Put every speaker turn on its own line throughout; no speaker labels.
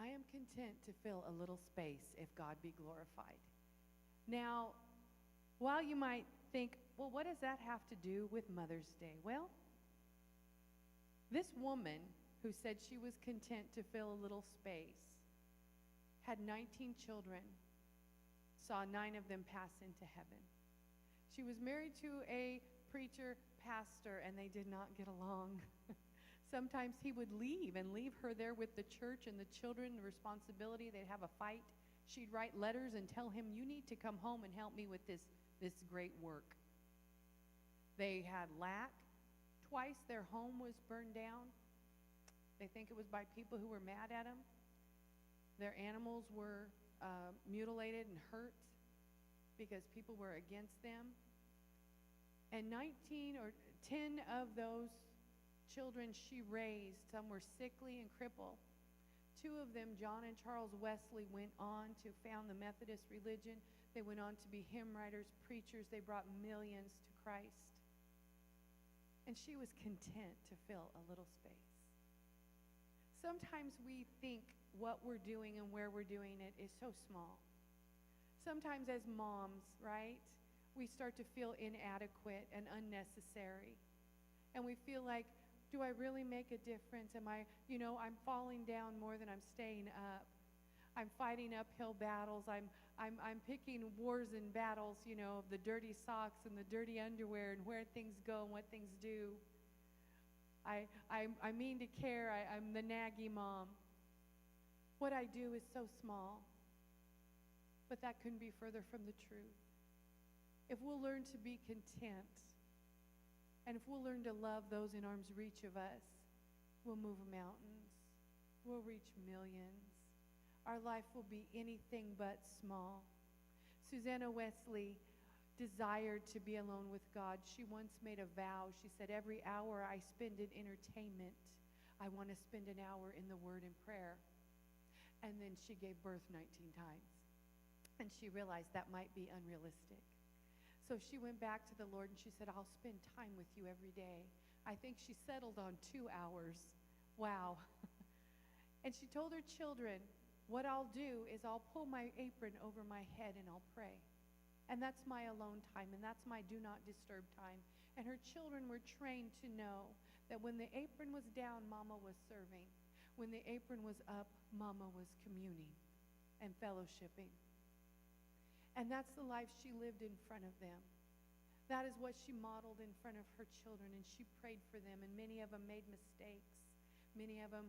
I am content to fill a little space if God be glorified. Now, while you might think, well, what does that have to do with Mother's Day? Well, this woman who said she was content to fill a little space had 19 children, saw 9 of them pass into heaven. She was married to a preacher, pastor, and they did not get along. Sometimes he would leave her there with the church and the children, the responsibility. They'd have a fight. She'd write letters and tell him, you need to come home and help me with this great work. They had lack. Twice their home was burned down. They think it was by people who were mad at them. Their animals were mutilated and hurt because people were against them. And 19 or 10 of those children she raised, some were sickly and crippled. 2 of them, John and Charles Wesley, went on to found the Methodist religion. They went on to be hymn writers, preachers. They brought millions to Christ. And she was content to fill a little space. Sometimes we think what we're doing and where we're doing it is so small. Sometimes as moms, right, we start to feel inadequate and unnecessary. And we feel like, do I really make a difference? Am I, I'm falling down more than I'm staying up. I'm fighting uphill battles. I'm picking wars and battles, of the dirty socks and the dirty underwear and where things go and what things do. I mean to care. I'm the naggy mom. What I do is so small. But that couldn't be further from the truth. If we'll learn to be content, and if we'll learn to love those in arm's reach of us, we'll move mountains. We'll reach millions. Our life will be anything but small. Susanna Wesley desired to be alone with God. She once made a vow. She said, every hour I spend in entertainment, I want to spend an hour in the Word and prayer. And then she gave birth 19 times. And she realized that might be unrealistic. So she went back to the Lord and she said, I'll spend time with you every day. I think she settled on 2 hours. Wow. And she told her children, what I'll do is I'll pull my apron over my head and I'll pray. And that's my alone time, and that's my do not disturb time. And her children were trained to know that when the apron was down, Mama was serving. When the apron was up, Mama was communing and fellowshipping. And that's the life she lived in front of them. That is what she modeled in front of her children, and she prayed for them, and many of them made mistakes. Many of them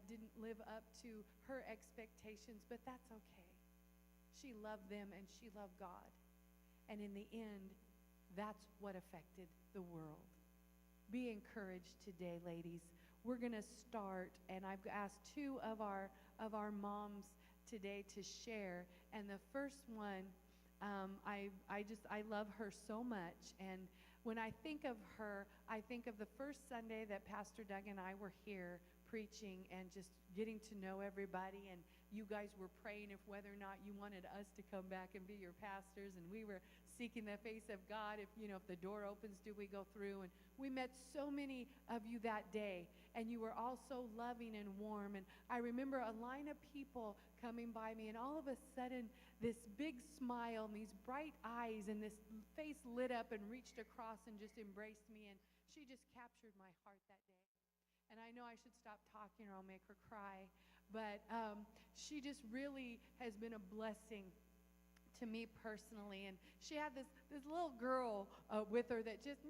didn't live up to her expectations, but that's okay. She loved them, and she loved God. And in the end, that's what affected the world. Be encouraged today, ladies. We're going to start, and I've asked 2 of our moms today to share. And the first one, I love her so much. And when I think of her, I think of the first Sunday that Pastor Doug and I were here preaching and just getting to know everybody. And you guys were praying if whether or not you wanted us to come back and be your pastors. And we were seeking the face of God. If the door opens, do we go through? And we met so many of you that day. And you were all so loving and warm. And I remember a line of people coming by me. And all of a sudden, this big smile and these bright eyes and this face lit up and reached across and just embraced me. And she just captured my heart that day. And I know I should stop talking or I'll make her cry. But she just really has been a blessing to me personally. And she had this little girl with her that just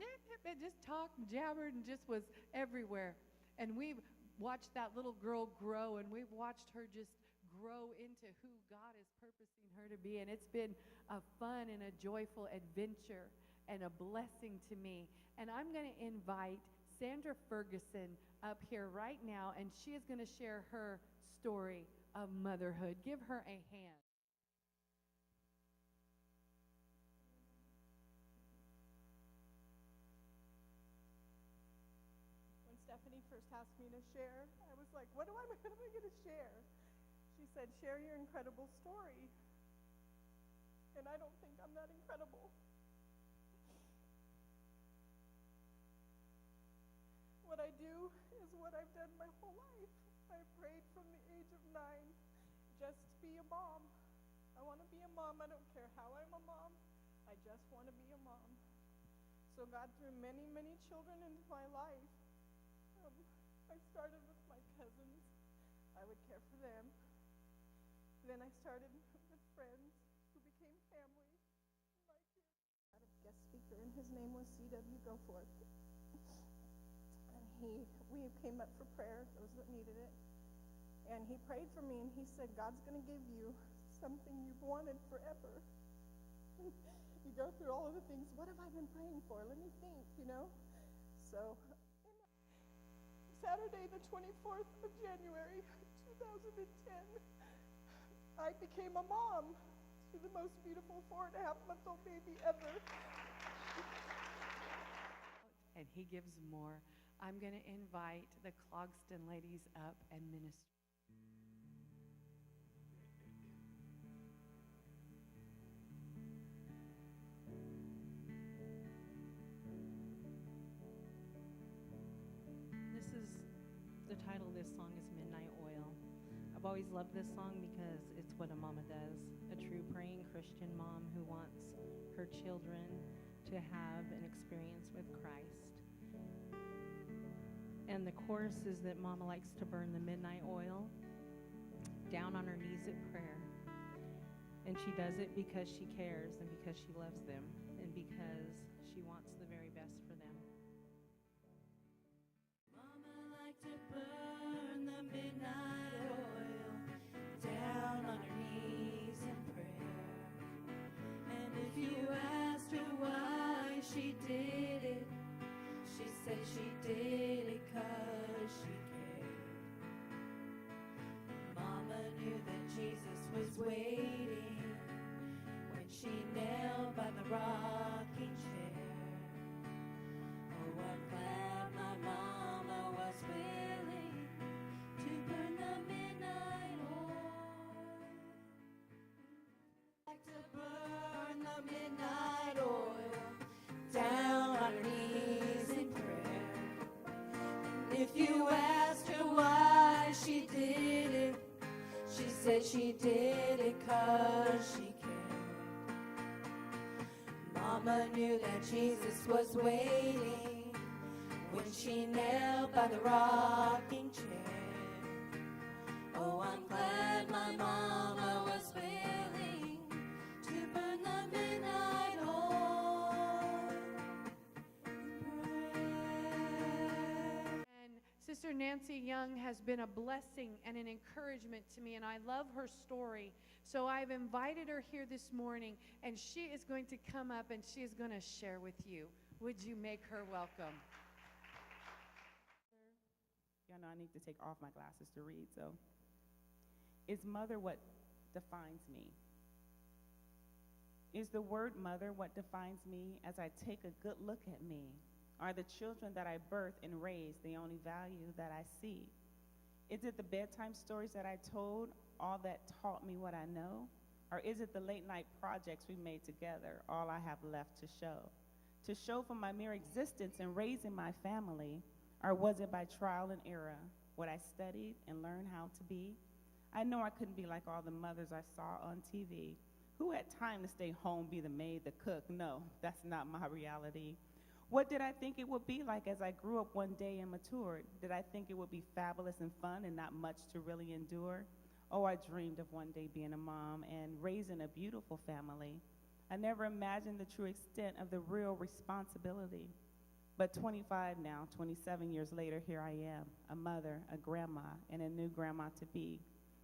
talked and jabbered and just was everywhere. And we've watched that little girl grow, and we've watched her just grow into who God is purposing her to be. And it's been a fun and a joyful adventure and a blessing to me. And I'm going to invite Sandra Ferguson up here right now, and she is going to share her story of motherhood. Give her a hand.
When Stephanie first asked me to share, I was like, what am I going to share? She said, share your incredible story. And I don't think I'm that incredible. What I do is what I've done my whole life. I prayed from the age of 9 a mom. I want to be a mom. I don't care how I'm a mom. I just want to be a mom. So God threw many, many children into my life. I started with my cousins. I would care for them. Then I started with friends who became family. Like him. I had a guest speaker, and his name was C.W. Goforth. And we came up for prayer, those that needed it. And he prayed for me, and he said, God's going to give you something you've wanted forever. You go through all of the things, what have I been praying for? Let me think, So, Saturday, the 24th of January, 2010, I became a mom to the most beautiful 4.5-month-old baby ever.
And he gives more. I'm going to invite the Clogston ladies up and minister.
The title of this song is Midnight Oil. I've always loved this song because it's what a mama does. A true praying Christian mom who wants her children to have an experience with Christ. And the chorus is that mama likes to burn the midnight oil down on her knees at prayer. And she does it because she cares and because she loves them and because she wants the very best for them.
To burn the midnight oil down on her knees in prayer. And if you asked her why she did it, she said she did it 'cause she cared. Mama knew that Jesus was waiting when she knelt by the rocking chair. Oh, I'm glad my mama was willing to burn the midnight oil. Like to burn the midnight oil down on her knees in prayer. And if you asked her why she did it, she said she did it 'cause she cared. Mama knew that Jesus was waiting when she knelt by the rocking chair. Oh, I'm glad my mama was willing to burn the midnight oil.
And Sister Nancy Young has been a blessing and an encouragement to me, and I love her story. So I've invited her here this morning, and she is going to come up and she is going to share with you. Would you make her welcome?
Y'all know I need to take off my glasses to read, so. Is mother what defines me? Is the word mother what defines me as I take a good look at me? Are the children that I birth and raise the only value that I see? Is it the bedtime stories that I told, all that taught me what I know? Or is it the late night projects we made together, all I have left to show? To show for my mere existence in raising my family, or was it by trial and error, what I studied and learned how to be? I know I couldn't be like all the mothers I saw on TV. Who had time to stay home, be the maid, the cook? No, that's not my reality. What did I think it would be like as I grew up one day and matured? Did I think it would be fabulous and fun and not much to really endure? Oh, I dreamed of one day being a mom and raising a beautiful family. I never imagined the true extent of the real responsibility. But 25 now, 27 years later, here I am, a mother, a grandma, and a new grandma to be.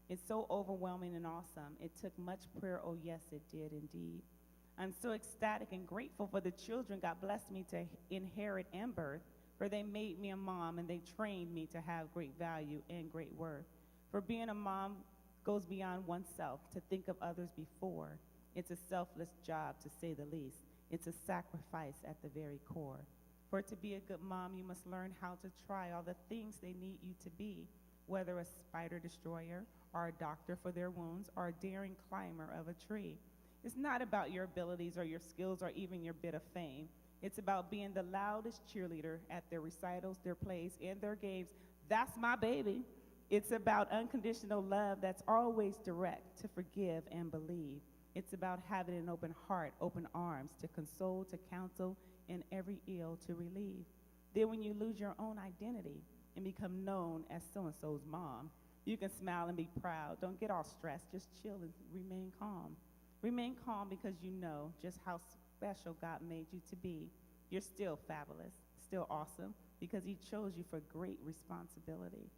It's so overwhelming and awesome. It took much prayer, oh yes, it did indeed. I'm so ecstatic and grateful for the children God blessed me to inherit and birth, for they made me a mom and they trained me to have great value and great worth. For being a mom goes beyond oneself, to think of others before. It's a selfless job, to say the least. It's a sacrifice at the very core. For to be a good mom, you must learn how to try all the things they need you to be, whether a spider destroyer or a doctor for their wounds or a daring climber of a tree. It's not about your abilities or your skills or even your bit of fame. It's about being the loudest cheerleader at their recitals, their plays, and their games. That's my baby. It's about unconditional love that's always direct, to forgive and believe. It's about having an open heart, open arms, to console, to counsel, and every ill to relieve. Then when you lose your own identity and become known as so-and-so's mom, you can smile and be proud. Don't get all stressed. Just chill and remain calm. Remain calm because you know just how special God made you to be. You're still fabulous, still awesome, because he chose you for great responsibility.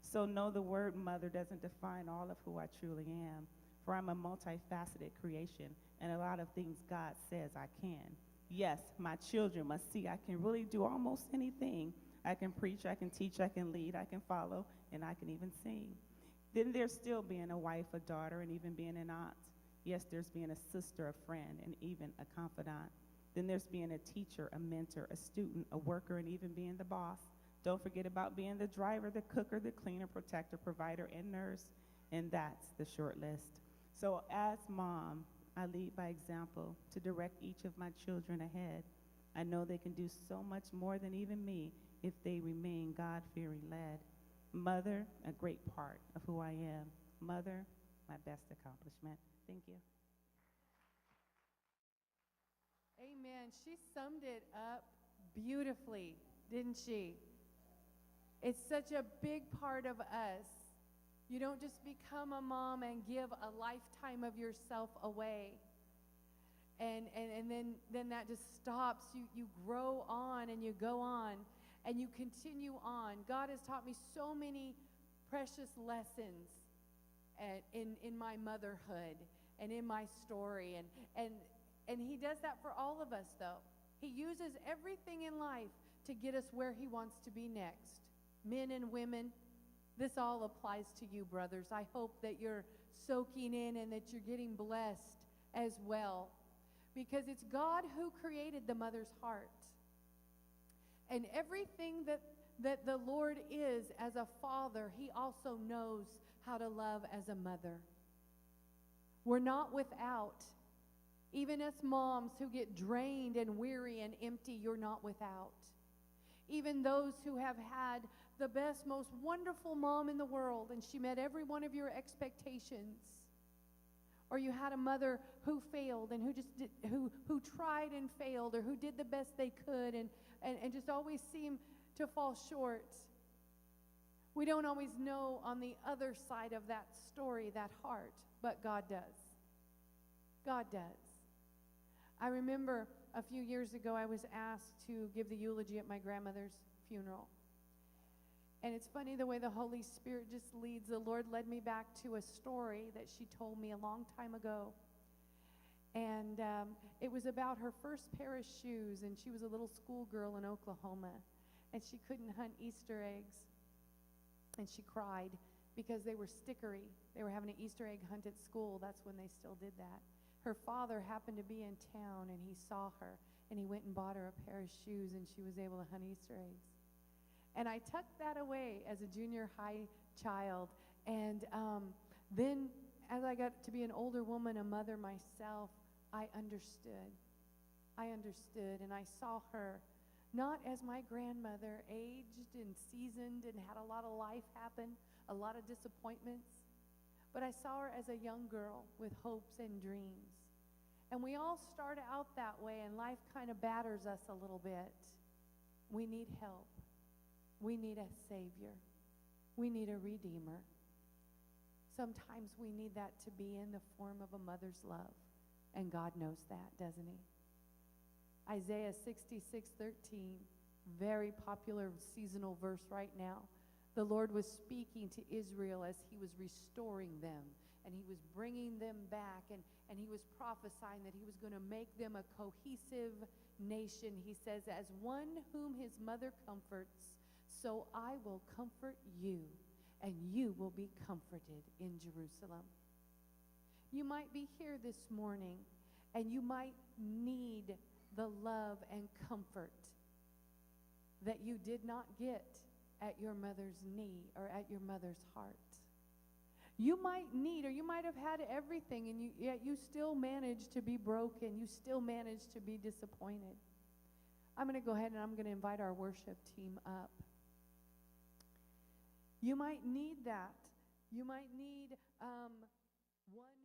So know the word mother doesn't define all of who I truly am, for I'm a multifaceted creation, and a lot of things God says I can. Yes, my children must see I can really do almost anything. I can preach, I can teach, I can lead, I can follow, and I can even sing. Then there's still being a wife, a daughter, and even being an aunt. Yes, there's being a sister, a friend, and even a confidant. Then there's being a teacher, a mentor, a student, a worker, and even being the boss. Don't forget about being the driver, the cooker, the cleaner, protector, provider, and nurse. And that's the short list. So as mom, I lead by example to direct each of my children ahead. I know they can do so much more than even me if they remain God-fearing led. Mother, a great part of who I am. Mother, my best accomplishment. Thank you.
Amen. She summed it up beautifully, didn't she? It's such a big part of us. You don't just become a mom and give a lifetime of yourself away. And then that just stops. You grow on and you go on and you continue on. God has taught me so many precious lessons in my motherhood and in my story. And he does that for all of us, though. He uses everything in life to get us where he wants to be next. Men and women, this all applies to you, brothers. I hope that you're soaking in and that you're getting blessed as well. Because it's God who created the mother's heart. And everything that the Lord is as a father, he also knows how to love as a mother. We're not without. Even us moms who get drained and weary and empty, you're not without. Even those who have had the best, most wonderful mom in the world, and she met every one of your expectations. Or you had a mother who failed and who tried and failed, or who did the best they could and just always seemed to fall short. We don't always know on the other side of that story, that heart, but God does. God does. I remember a few years ago I was asked to give the eulogy at my grandmother's funeral. And it's funny the way the Holy Spirit just leads. The Lord led me back to a story that she told me a long time ago. And it was about her first pair of shoes, and she was a little schoolgirl in Oklahoma. And she couldn't hunt Easter eggs. And she cried because they were stickery. They were having an Easter egg hunt at school. That's when they still did that. Her father happened to be in town, and he saw her, and he went and bought her a pair of shoes, and she was able to hunt Easter eggs. And I tucked that away as a junior high child. And then as I got to be an older woman, a mother myself, I understood. I understood, and I saw her not as my grandmother, aged and seasoned and had a lot of life happen, a lot of disappointments, but I saw her as a young girl with hopes and dreams. And we all start out that way, and life kind of batters us a little bit. We need help. We need a Savior. We need a Redeemer. Sometimes we need that to be in the form of a mother's love, and God knows that, doesn't he? Isaiah 66:13, very popular seasonal verse right now. The Lord was speaking to Israel as he was restoring them, and he was bringing them back, and he was prophesying that he was going to make them a cohesive nation. He says, as one whom his mother comforts, so I will comfort you, and you will be comforted in Jerusalem. You might be here this morning, and you might need the love and comfort that you did not get at your mother's knee or at your mother's heart. You might need, or you might have had everything, and yet you still managed to be broken. You still managed to be disappointed. I'm going to go ahead and I'm going to invite our worship team up. You might need that. You might need one